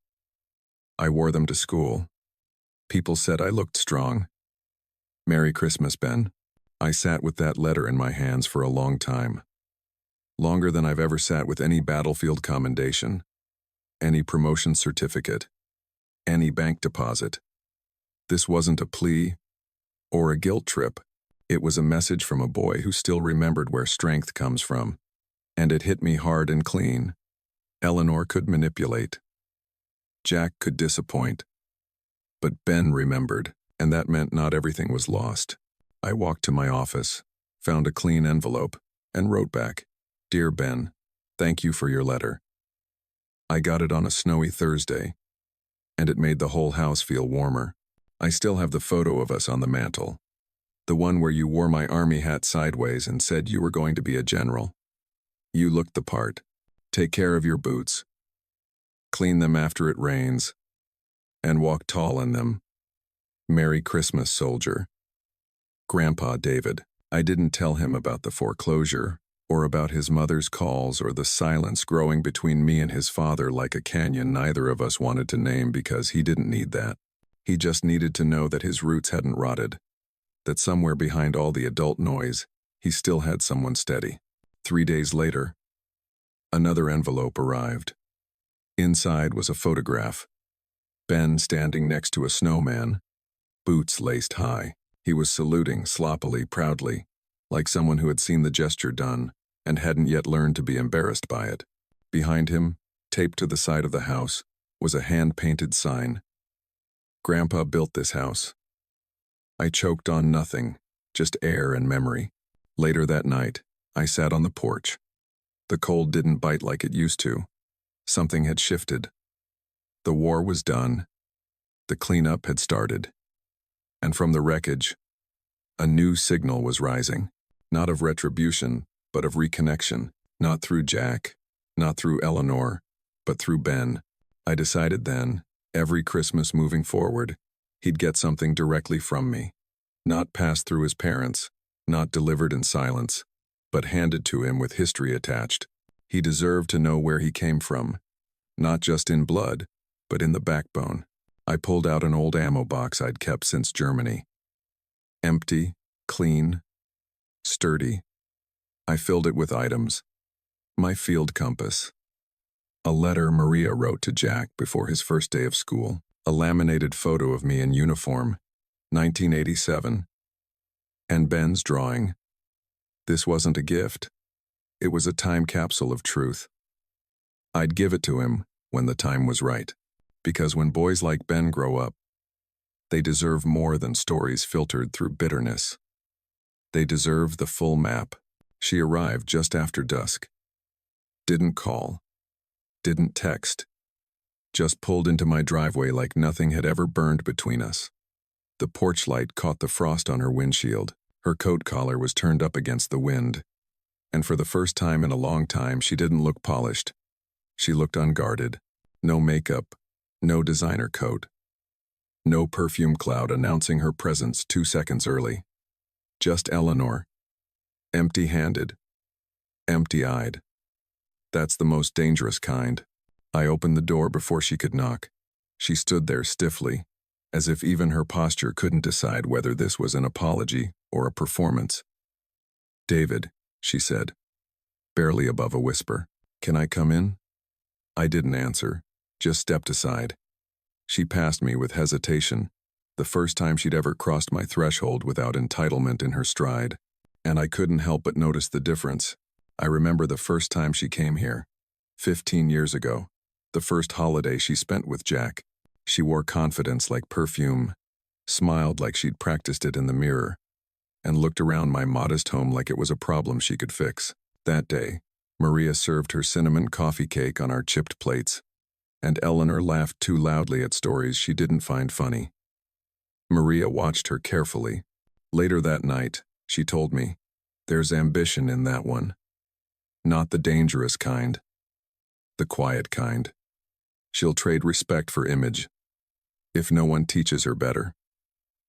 Speaker 1: I wore them to school. People said I looked strong. Merry Christmas, Ben. I sat with that letter in my hands for a long time. Longer than I've ever sat with any battlefield commendation, any promotion certificate, any bank deposit. This wasn't a plea or a guilt trip. It was a message from a boy who still remembered where strength comes from. And it hit me hard and clean. Eleanor could manipulate. Jack could disappoint. But Ben remembered, and that meant not everything was lost. I walked to my office, found a clean envelope, and wrote back, Dear Ben, thank you for your letter. I got it on a snowy Thursday, and it made the whole house feel warmer. I still have the photo of us on the mantle. The one where you wore my army hat sideways and said you were going to be a general. You looked the part. Take care of your boots. Clean them after it rains. And walk tall in them. Merry Christmas, soldier. Grandpa David. I didn't tell him about the foreclosure, or about his mother's calls, or the silence growing between me and his father like a canyon neither of us wanted to name because he didn't need that. He just needed to know that his roots hadn't rotted. That somewhere behind all the adult noise, he still had someone steady. 3 days later, another envelope arrived. Inside was a photograph. Ben standing next to a snowman, boots laced high. He was saluting sloppily, proudly, like someone who had seen the gesture done and hadn't yet learned to be embarrassed by it. Behind him, taped to the side of the house, was a hand-painted sign. Grandpa built this house. I choked on nothing, just air and memory. Later that night, I sat on the porch. The cold didn't bite like it used to. Something had shifted. The war was done. The cleanup had started. And from the wreckage, a new signal was rising, not of retribution, but of reconnection, not through Jack, not through Eleanor, but through Ben. I decided then, every Christmas moving forward, he'd get something directly from me, not passed through his parents, not delivered in silence, but handed to him with history attached. He deserved to know where he came from, not just in blood, but in the backbone. I pulled out an old ammo box I'd kept since Germany. Empty, clean, sturdy. I filled it with items. My field compass. A letter Maria wrote to Jack before his first day of school. A laminated photo of me in uniform, 1987. And Ben's drawing. This wasn't a gift. It was a time capsule of truth. I'd give it to him when the time was right. Because when boys like Ben grow up, they deserve more than stories filtered through bitterness. They deserve the full map. She arrived just after dusk. Didn't call. Didn't text. Just pulled into my driveway like nothing had ever burned between us. The porch light caught the frost on her windshield. Her coat collar was turned up against the wind. And for the first time in a long time, she didn't look polished. She looked unguarded. No makeup. No designer coat. No perfume cloud announcing her presence 2 seconds early. Just Eleanor. Empty-handed. Empty-eyed. That's the most dangerous kind. I opened the door before she could knock. She stood there stiffly, as if even her posture couldn't decide whether this was an apology or a performance. "David," she said, barely above a whisper. "Can I come in?" I didn't answer, just stepped aside. She passed me with hesitation, the first time she'd ever crossed my threshold without entitlement in her stride, and I couldn't help but notice the difference. I remember the first time she came here, 15 years ago, the first holiday she spent with Jack. She wore confidence like perfume, smiled like she'd practiced it in the mirror, and looked around my modest home like it was a problem she could fix. That day, Maria served her cinnamon coffee cake on our chipped plates, and Eleanor laughed too loudly at stories she didn't find funny. Maria watched her carefully. Later that night, she told me, "There's ambition in that one. Not the dangerous kind. The quiet kind. She'll trade respect for image, if no one teaches her better."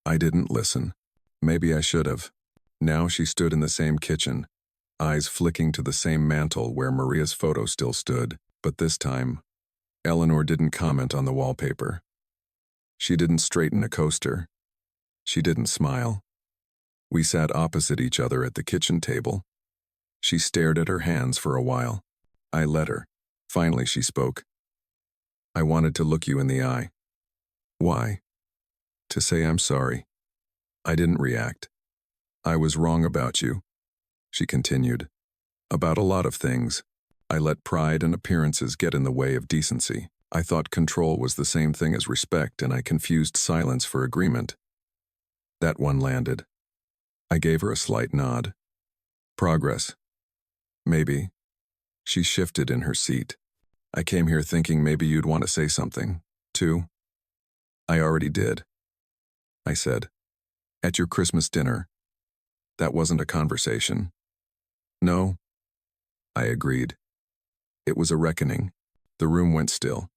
Speaker 1: I didn't listen. Maybe I should have. Now she stood in the same kitchen, eyes flicking to the same mantel where Maria's photo still stood, but this time, Eleanor didn't comment on the wallpaper. She didn't straighten a coaster. She didn't smile. We sat opposite each other at the kitchen table. She stared at her hands for a while. I let her. Finally she spoke. "I wanted to look you in the eye." "Why?" "To say I'm sorry." I didn't react. "I was wrong about you," she continued. "About a lot of things. I let pride and appearances get in the way of decency. I thought control was the same thing as respect, and I confused silence for agreement." That one landed. I gave her a slight nod. "Progress. Maybe." She shifted in her seat. "I came here thinking maybe you'd want to say something, too." "I already did," I said. "At your Christmas dinner." "That wasn't a conversation." "No," I agreed. It was a reckoning. The room went still.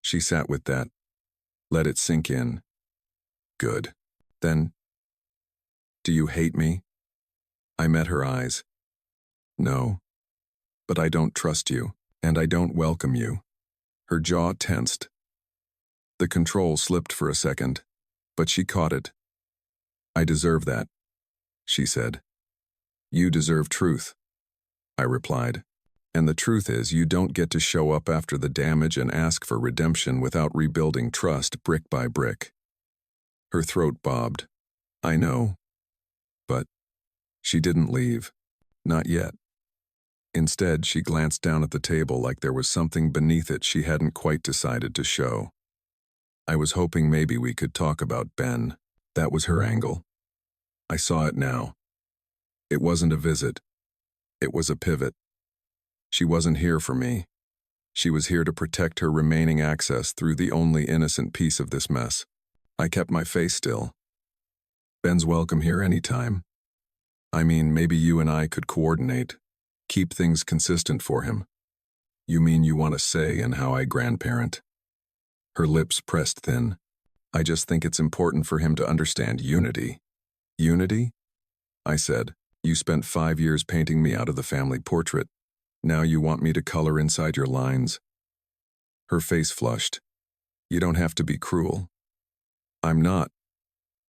Speaker 1: She sat with that. Let it sink in. "Good. Then, do you hate me?" I met her eyes. "No. But I don't trust you, and I don't welcome you." Her jaw tensed. The control slipped for a second, but she caught it. "I deserve that," she said. "You deserve truth," I replied. And the truth is, you don't get to show up after the damage and ask for redemption without rebuilding trust brick by brick. Her throat bobbed. I know. But she didn't leave. Not yet. Instead, she glanced down at the table like there was something beneath it she hadn't quite decided to show. I was hoping maybe we could talk about Ben. That was her angle. I saw it now. It wasn't a visit. It was a pivot. She wasn't here for me. She was here to protect her remaining access through the only innocent piece of this mess. I kept my face still. Ben's welcome here anytime. I mean, maybe you and I could coordinate, keep things consistent for him. You mean you want a say in how I grandparent? Her lips pressed thin. I just think it's important for him to understand unity. Unity? I said, you spent 5 years painting me out of the family portrait. Now you want me to color inside your lines. Her face flushed. You don't have to be cruel. I'm not,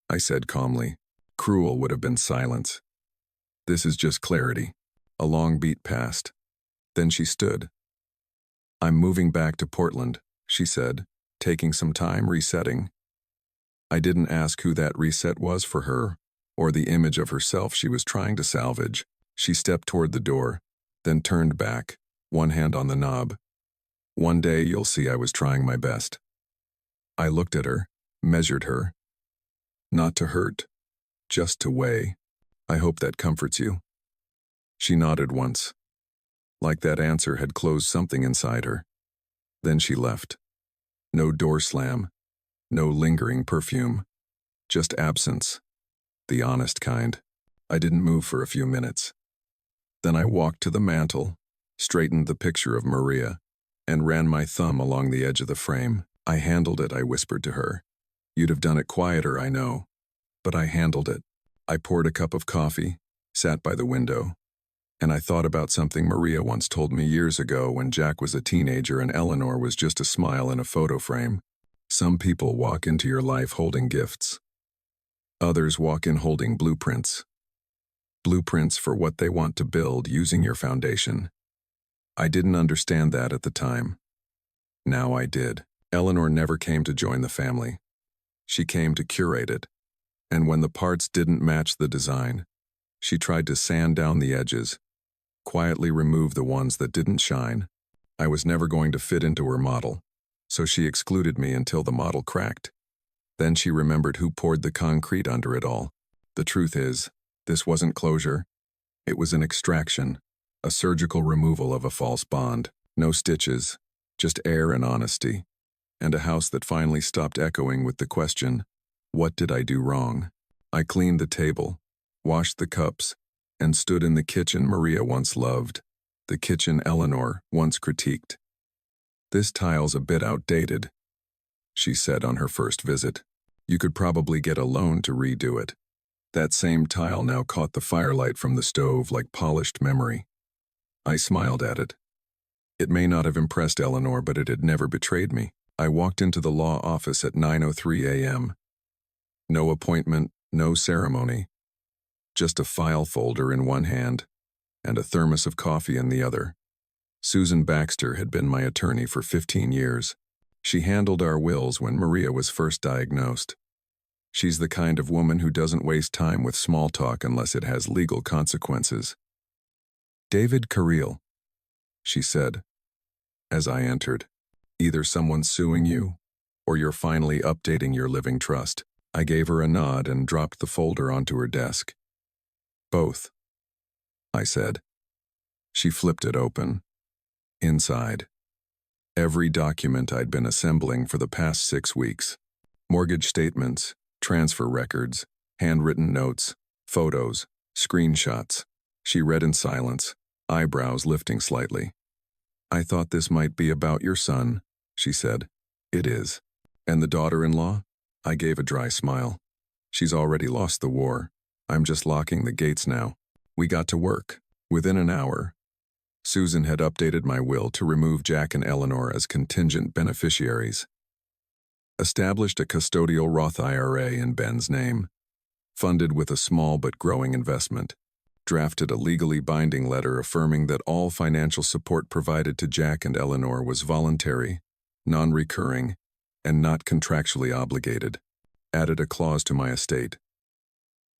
Speaker 1: I said calmly. Cruel would have been silence. This is just clarity. A long beat passed. Then she stood. I'm moving back to Portland, she said, taking some time resetting. I didn't ask who that reset was for her, or the image of herself she was trying to salvage. She stepped toward the door, then turned back, one hand on the knob. One day you'll see I was trying my best. I looked at her, measured her. Not to hurt, just to weigh. I hope that comforts you. She nodded once, like that answer had closed something inside her. Then she left. No door slam, no lingering perfume, just absence, the honest kind. I didn't move for a few minutes. Then I walked to the mantel, straightened the picture of Maria, and ran my thumb along the edge of the frame. I handled it, I whispered to her. You'd have done it quieter, I know, but I handled it. I poured a cup of coffee, sat by the window, and I thought about something Maria once told me years ago when Jack was a teenager and Eleanor was just a smile in a photo frame. Some people walk into your life holding gifts. Others walk in holding blueprints. Blueprints for what they want to build using your foundation. I didn't understand that at the time. Now I did. Eleanor never came to join the family. She came to curate it. And when the parts didn't match the design, she tried to sand down the edges, quietly remove the ones that didn't shine. I was never going to fit into her model, so she excluded me until the model cracked. Then she remembered who poured the concrete under it all. The truth is, this wasn't closure. It was an extraction, a surgical removal of a false bond. No stitches, just air and honesty. And a house that finally stopped echoing with the question, what did I do wrong? I cleaned the table, washed the cups, and stood in the kitchen Maria once loved, the kitchen Eleanor once critiqued. This tile's a bit outdated, she said on her first visit. You could probably get a loan to redo it. That same tile now caught the firelight from the stove like polished memory. I smiled at it. It may not have impressed Eleanor, but it had never betrayed me. I walked into the law office at 9:03 a.m. No appointment, no ceremony. Just a file folder in one hand and a thermos of coffee in the other. Susan Baxter had been my attorney for 15 years. She handled our wills when Maria was first diagnosed. She's the kind of woman who doesn't waste time with small talk unless it has legal consequences. David Carril, she said, as I entered. Either someone's suing you, or you're finally updating your living trust. I gave her a nod and dropped the folder onto her desk. Both, I said. She flipped it open. Inside, every document I'd been assembling for the past 6 weeks. Mortgage statements, transfer records, handwritten notes, photos, screenshots. She read in silence, eyebrows lifting slightly. I thought this might be about your son, she said. It is. And the daughter-in-law? I gave a dry smile. She's already lost the war. I'm just locking the gates now. We got to work. Within an hour, Susan had updated my will to remove Jack and Eleanor as contingent beneficiaries. Established a custodial Roth IRA in Ben's name. Funded with a small but growing investment. drafted a legally binding letter affirming that all financial support provided to Jack and Eleanor was voluntary, non-recurring, and not contractually obligated. Added a clause to my estate.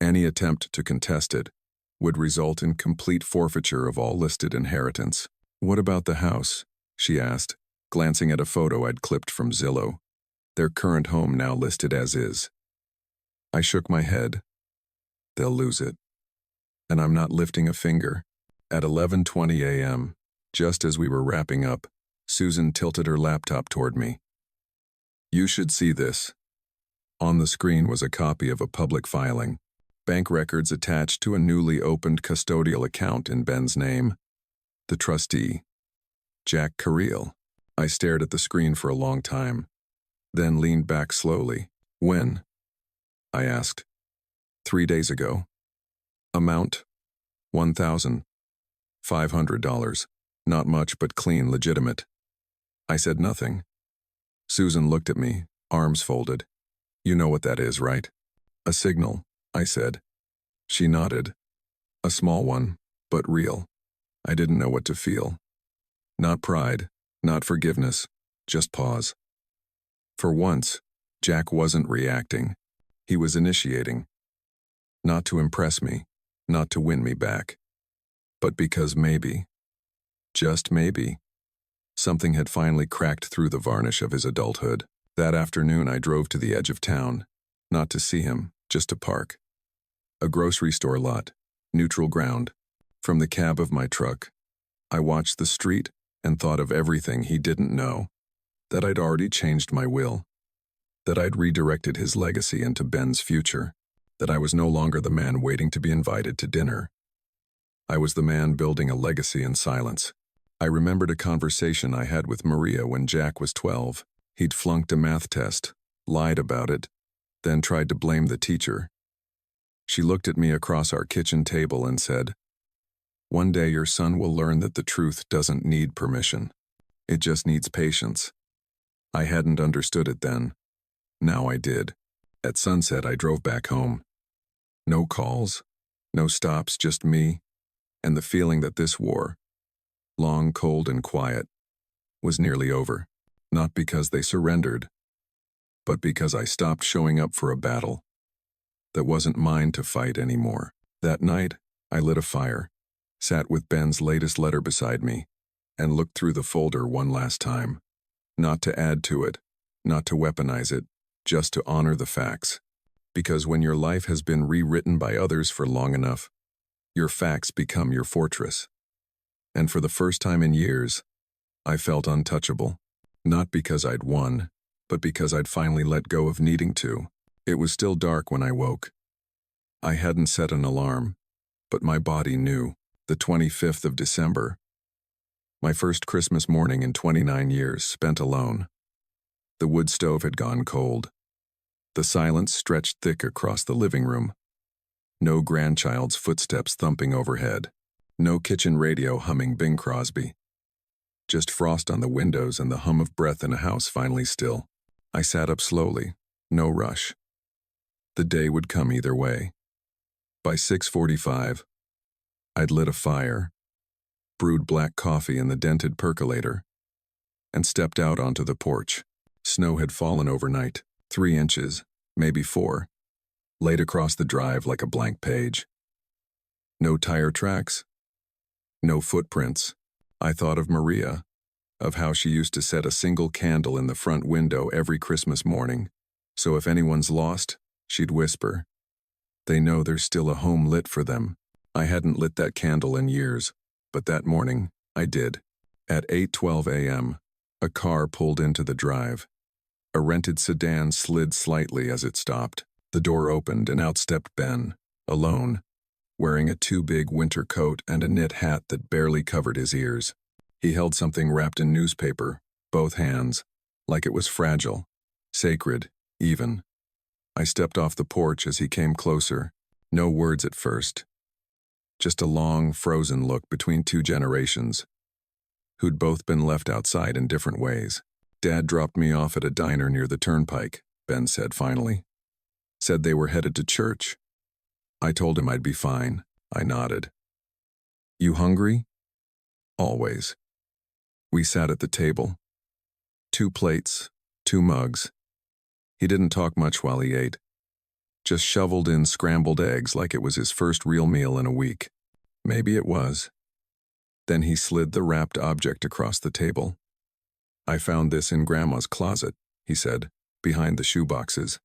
Speaker 1: Any attempt to contest it would result in complete forfeiture of all listed inheritance. What about the house? She asked, glancing at a photo I'd clipped from Zillow. Their current home now listed as is. I shook my head. They'll lose it. And I'm not lifting a finger. At 11:20 a.m., just as we were wrapping up, Susan tilted her laptop toward me. You should see this. On the screen was a copy of a public filing. Bank records attached to a newly opened custodial account in Ben's name. The trustee, Jack Careel. I stared at the screen for a long time, then leaned back slowly. When? I asked. 3 days ago. Amount? $1,500. Not much, but clean, legitimate. I said nothing. Susan looked at me, arms folded. You know what that is, right? A signal, I said. She nodded. A small one, but real. I didn't know what to feel. Not pride, not forgiveness, just pause. For once, Jack wasn't reacting. He was initiating. Not to impress me, not to win me back, but because maybe, just maybe, something had finally cracked through the varnish of his adulthood. That afternoon I drove to the edge of town, not to see him, just to park. A grocery store lot, neutral ground. From the cab of my truck, I watched the street and thought of everything he didn't know. That I'd already changed my will. That I'd redirected his legacy into Ben's future. That I was no longer the man waiting to be invited to dinner. I was the man building a legacy in silence. I remembered a conversation I had with Maria when Jack was 12. He'd flunked a math test, lied about it, then tried to blame the teacher. She looked at me across our kitchen table and said, "One day your son will learn that the truth doesn't need permission. It just needs patience." I hadn't understood it then. Now I did. At sunset, I drove back home. No calls, no stops, just me, and the feeling that this war, long, cold, and quiet, was nearly over. Not because they surrendered, but because I stopped showing up for a battle that wasn't mine to fight anymore. That night, I lit a fire, sat with Ben's latest letter beside me, and looked through the folder one last time. Not to add to it, not to weaponize it, just to honor the facts. Because when your life has been rewritten by others for long enough, your facts become your fortress. And for the first time in years, I felt untouchable. Not because I'd won, but because I'd finally let go of needing to. It was still dark when I woke. I hadn't set an alarm, but my body knew. The 25th of December. My first Christmas morning in 29 years, spent alone. The wood stove had gone cold. The silence stretched thick across the living room. No grandchild's footsteps thumping overhead. No kitchen radio humming Bing Crosby. Just frost on the windows and the hum of breath in a house finally still. I sat up slowly, no rush. The day would come either way. By 6:45, I'd lit a fire, brewed black coffee in the dented percolator, and stepped out onto the porch. Snow had fallen overnight, 3 inches, maybe 4, laid across the drive like a blank page. No tire tracks, no footprints. I thought of Maria, of how she used to set a single candle in the front window every Christmas morning, so if anyone's lost, she'd whisper, "They know there's still a home lit for them." I hadn't lit that candle in years, but that morning, I did. At 8:12 a.m., a car pulled into the drive. A rented sedan slid slightly as it stopped. The door opened and out stepped Ben, alone, wearing a too big winter coat and a knit hat that barely covered his ears. He held something wrapped in newspaper, both hands, like it was fragile, sacred, even. I stepped off the porch as he came closer. No words at first. Just a long, frozen look between 2 generations, who'd both been left outside in different ways. "Dad dropped me off at a diner near the turnpike," Ben said finally. "Said they were headed to church." I told him I'd be fine. I nodded. You hungry? Always. We sat at the table. 2 plates, 2 mugs. He didn't talk much while he ate. Just shoveled in scrambled eggs like it was his first real meal in a week. Maybe it was. Then he slid the wrapped object across the table. I found this in Grandma's closet, he said, behind the shoeboxes.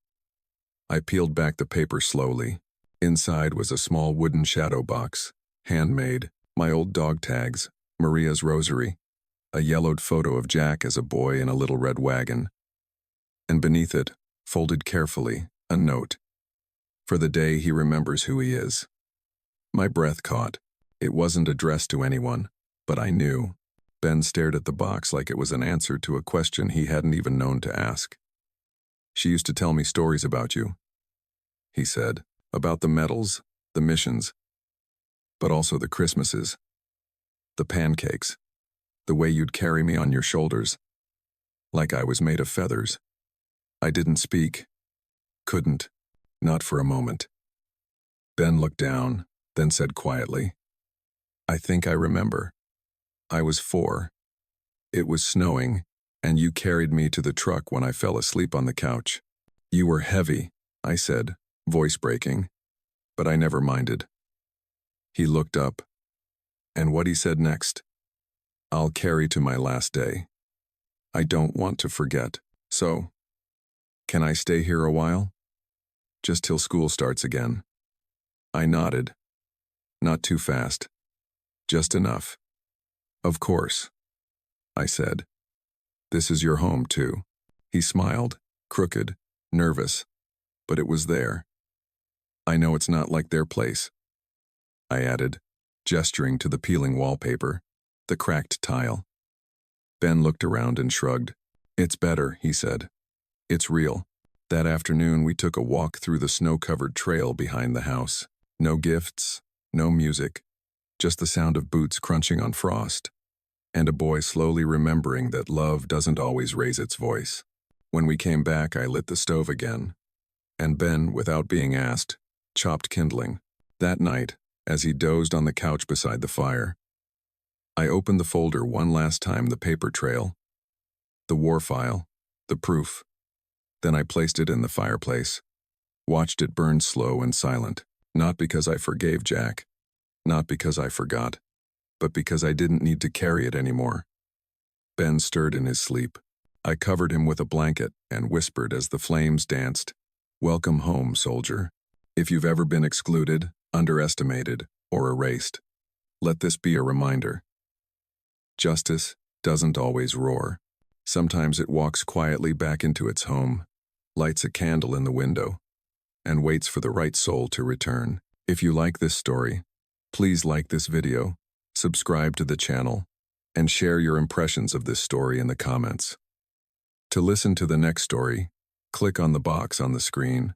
Speaker 1: I peeled back the paper slowly. Inside was a small wooden shadow box, handmade, my old dog tags, Maria's rosary, a yellowed photo of Jack as a boy in a little red wagon. And beneath it, folded carefully, a note. For the day he remembers who he is. My breath caught. It wasn't addressed to anyone, but I knew. Ben stared at the box like it was an answer to a question he hadn't even known to ask. She used to tell me stories about you, he said, about the medals, the missions, but also the Christmases, the pancakes, the way you'd carry me on your shoulders, like I was made of feathers. I didn't speak. Couldn't. Not for a moment. Ben looked down, then said quietly, I think I remember. I was 4. It was snowing, and you carried me to the truck when I fell asleep on the couch. You were heavy, I said, voice breaking, but I never minded. He looked up, and what he said next, I'll carry to my last day. I don't want to forget, so can I stay here a while? Just till school starts again. I nodded. Not too fast. Just enough. Of course, I said. This is your home, too. He smiled, crooked, nervous, but it was there. I know it's not like their place, I added, gesturing to the peeling wallpaper, the cracked tile. Ben looked around and shrugged. It's better, he said. It's real. That afternoon we took a walk through the snow-covered trail behind the house. No gifts, no music, just the sound of boots crunching on frost, and a boy slowly remembering that love doesn't always raise its voice. When we came back, I lit the stove again, and Ben, without being asked, chopped kindling. That night, as he dozed on the couch beside the fire, I opened the folder one last time, the paper trail, the war file, the proof. Then I placed it in the fireplace, watched it burn slow and silent, not because I forgave Jack, not because I forgot, but because I didn't need to carry it anymore. Ben stirred in his sleep. I covered him with a blanket and whispered as the flames danced, Welcome home, soldier. If you've ever been excluded, underestimated, or erased, let this be a reminder. Justice doesn't always roar. Sometimes it walks quietly back into its home, lights a candle in the window, and waits for the right soul to return. If you like this story, please like this video, subscribe to the channel, and share your impressions of this story in the comments. To listen to the next story, click on the box on the screen